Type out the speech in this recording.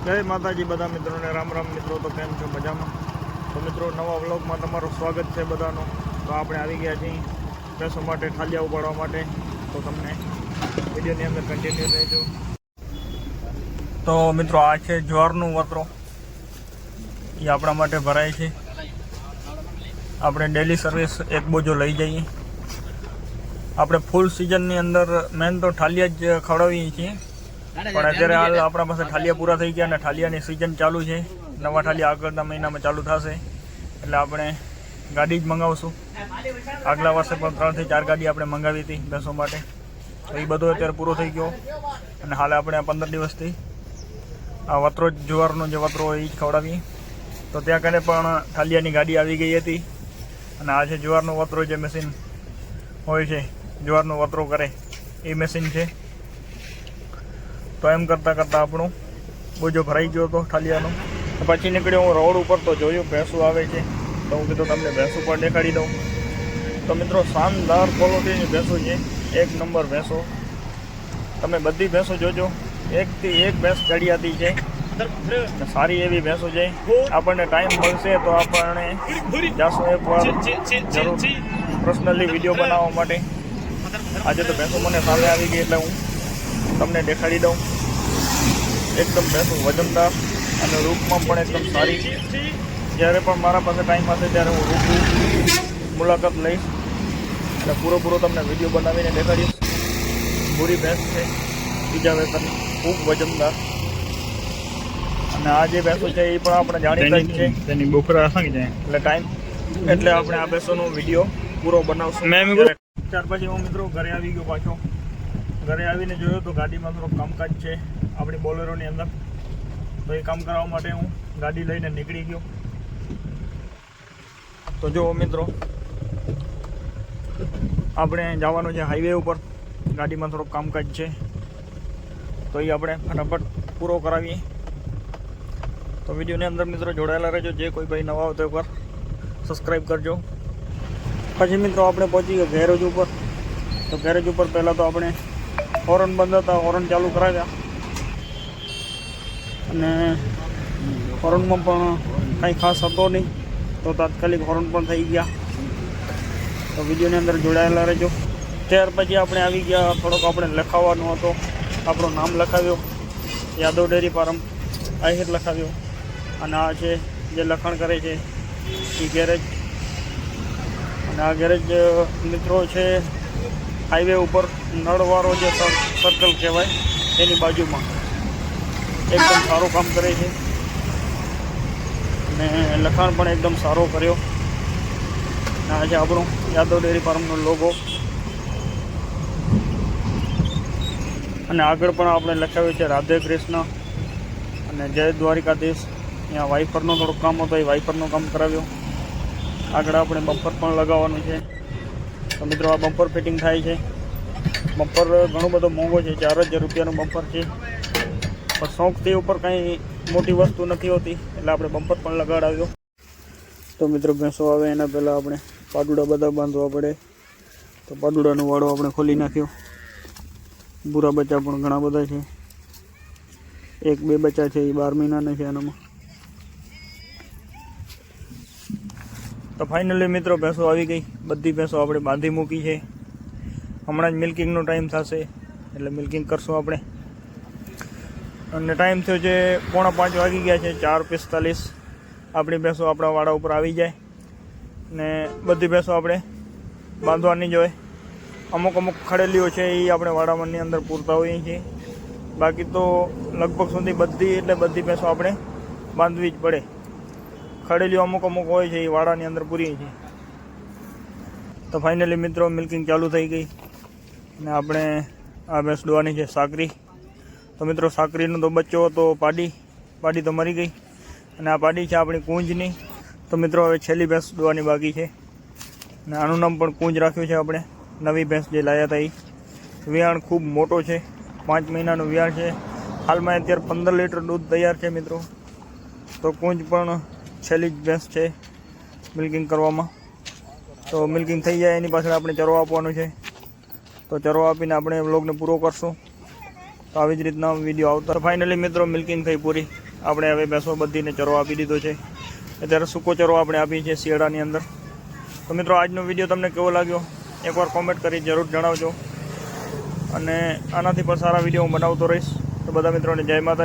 જય માતાજી બધા મિત્રોને રામ રામ મિત્રો. તો કેમ છો? મજામાં? તો મિત્રો નવા વ્લોગમાં તમારું સ્વાગત છે બધાનું. તો આપણે આવી ગયા છીએ ભેંસો માટે ઠાલિયા ઉપાડવા માટે. તો તમને વિડીયોની અંદર કન્ટિન્યુ રહેજો. તો મિત્રો આ છે જ્વારનું વતરો, એ આપણા માટે ભરાય છે. આપણે ડેલી સર્વિસ એક બોજો લઈ જઈએ. આપણે ફૂલ સિઝનની અંદર મેન તો ઠાલિયા જ ખવડાવીએ છીએ, પણ અત્યારે હાલ આપણા પાસે ઠાલિયા પૂરા થઈ ગયા અને ઠાલિયાની સિઝન ચાલુ છે. નવા ઠાલિયા આગળના મહિનામાં ચાલુ થશે, એટલે આપણે ગાડી જ મંગાવશું. આગલા વર્ષે પણ 3 થી 4 ગાડી આપણે મંગાવી હતી ભેંસો માટે. તો એ બધો અત્યારે પૂરો થઈ ગયો અને હાલે આપણે 15 દિવસથી આ વતરો જુવારનો જે વતરો હોય એ જ ખવડાવીએ. તો ત્યાં કને પણ ઠાલિયાની ગાડી આવી ગઈ હતી અને આ છે જુવારનો વતરો, જે મશીન હોય છે જુવારનો વતરો કરે એ મશીન છે. તો એમ કરતાં કરતાં આપણું બોજો ભરાઈ ગયો હતો ઠાલિયાનો. પછી નીકળ્યો હું રોડ ઉપર, તો જોયું ભેંસું આવે છે. તો હું કીધું તમને ભેંસું પણ દેખાડી દઉં. તો મિત્રો શાનદાર ક્વોલિટીની ભેંસો છે, 1 નંબર ભેંસો. તમે બધી ભેંસો જોજો, એકથી એક ભેંસ ચડિયાતી છે, સારી એવી ભેંસો છે. આપણને ટાઈમ મળશે તો આપણને જાશું એકવાર જરૂર પર્સનલી વિડીયો બનાવવા માટે. આજે તો ભેંસો મને સામે આવી ગઈ એટલે હું તમને દેખાડી દઉં. એકદમ ભેંસો વજનદાર અને રૂપમાં પણ એકદમ સારી. જ્યારે પણ મારા પાસે ટાઈમ હશે ત્યારે હું રૂબરૂ મુલાકાત લઈશ અને પૂરો તમને વિડીયો બનાવીને દેખાડીશ. પૂરી ભેંસ છે, બીજા વેતરની, ખૂબ વજનદાર. અને આ જે ભેંસો છે એ પણ આપણે જાણીતા જ છે, તેની બોખરા એટલે ટાઈમ એટલે આપણે આ ભેંસોનો વિડીયો પૂરો બનાવશું. ત્યાર પછી હું મિત્રો ઘરે આવી ગયો પાછો. ઘરે આવીને જોયો તો ગાડીમાં થોડોક કામકાજ છે આપણી બોલેરોની અંદર. તો એ કામ કરવા માટે હું ગાડી લઈને નીકળી ગયો. તો જો મિત્રો આપણે જવાનું છે હાઈવે ઉપર. ગાડીમાં થોડોક કામકાજ છે તો એ આપણે ફટાફટ પૂરો કરાવીએ. તો વિડીયોની અંદર મિત્રો જોડાયેલા રહેજો. જે કોઈ ભાઈ નવા આવતો એકવાર સબસ્ક્રાઈબ કરજો. પછી મિત્રો આપણે પહોંચી ગયા ગેરેજ ઉપર. તો ગેરેજ ઉપર પહેલાં તો આપણે હોર્ન બંધ હતા, હોર્ન ચાલુ કરાવ્યા અને હોર્નમાં પણ કંઈ ખાસ હતો નહીં, તો તાત્કાલિક હોર્ન પણ થઈ ગયા. તો વિડીયોની અંદર જોડાયેલા રહેજો. ત્યાર પછી આપણે આવી ગયા, થોડોક આપણે લખાવવાનો હતો. આપણું નામ લખાવ્યો, યાદવ ડેરી ફાર્મ આહિર લખાવ્યો. અને આ છે જે લખાણ કરે છે એ ગેરેજ. અને આ ગેરેજ મિત્રો છે હાઈવે ઉપર નળવાળો જે સર્કલ કહેવાય એની બાજુમાં. એકદમ સારું કામ કરે છે અને લખાણ પણ એકદમ સારો કર્યો. અને આ છે આપણું યાદવ ડેરી ફાર્મનો લોગો. અને આગળ પણ આપણે લખાવ્યું છે રાધે કૃષ્ણ અને જય દ્વારિકાધીશ. અહીંયા વાઇપરનો થોડુંક કામ હતો, એ વાઇપરનું કામ કરાવ્યો. આગળ આપણે બમ્પર પણ લગાવવાનું છે. તો મિત્રો આ બમ્પર ફિટિંગ થાય છે. બમ્પર ઘણો બધો મોંઘો છે, 4000 રૂપિયાનું બમ્પર છે. પણ શોખથી ઉપર કંઈ મોટી વસ્તુ નથી હોતી, એટલે આપણે બમ્પર પણ લગાડાવ્યો. તો મિત્રો ભેંસો આવે એના પહેલાં આપણે પાડુડા બધા બાંધવા પડે. તો પાડુડાનો વાળો આપણે ખોલી નાખ્યો. બુરા બચ્ચા પણ ઘણા બધા છે, 1-2 બચ્ચા છે એ 12 મહિનાના છે આનામાં. તો ફાઇનલી મિત્રો ભેંસો આવી ગઈ. બધી ભેંસો આપણે બાંધી મૂકી છે. હમણાં જ મિલ્કિંગનો ટાઈમ થશે એટલે મિલ્કિંગ કરશું આપણે. અને ટાઈમ થયો છે 4:45 વાગી ગયા છે. 4:45 આપણી ભેંસો આપણા વાડા ઉપર આવી જાય ને બધી ભેંસો આપણે બાંધવાની જ હોય. અમુક ખડેલીઓ છે એ આપણે વાડામાંની અંદર પૂરતા હોઈએ છીએ. બાકી તો લગભગ સુધી બધી ભેંસો આપણે બાંધવી જ પડે. ખડેલીઓ અમુક હોય છે એ વાડાની અંદર પૂરીએ છીએ. તો ફાઇનલી મિત્રો મિલ્કિંગ ચાલુ થઈ ગઈ અને આપણે આ ભેંસ દોવાની છે સાકરી. તો મિત્રો સાકરીનો તો બચ્ચો હતો પાડી તો મરી ગઈ અને આ પાડી છે આપણી કુંજની. તો મિત્રો હવે છેલ્લી ભેંસ દોવાની બાકી છે અને આનું નામ પણ કુંજ રાખ્યું છે આપણે. નવી ભેંસ જે લાવ્યા હતા એ. વિયાણ ખૂબ મોટો છે, 5 મહિનાનું વિયાણ છે. હાલમાં અત્યારે 15 લીટર દૂધ તૈયાર છે મિત્રો. તો કુંજ પણ છેલ્લી જ ભેંસ છે મિલ્કિંગ કરવામાં. તો મિલ્કિંગ થઈ જાય એની પાછળ આપણે ચરો આપવાનું છે. તો ચરો આપીને આપણે વ્લોગને પૂરો કરશું. તો આવી જ રીતના વિડીયો આવતા. ફાઇનલી મિત્રો મિલ્કિંગ થઈ પૂરી. આપણે હવે ભેંસો બધીને ચરો આપી દીધો છે. અત્યારે સૂકો ચરો આપણે આપીએ છીએ શિયાળાની અંદર. તો મિત્રો આજનો વિડીયો તમને કેવો લાગ્યો એકવાર કોમેન્ટ કરી જરૂર જણાવજો, અને આનાથી પણ સારા વિડીયો હું બનાવતો રહીશ. તો બધા મિત્રોને જય માતાજી.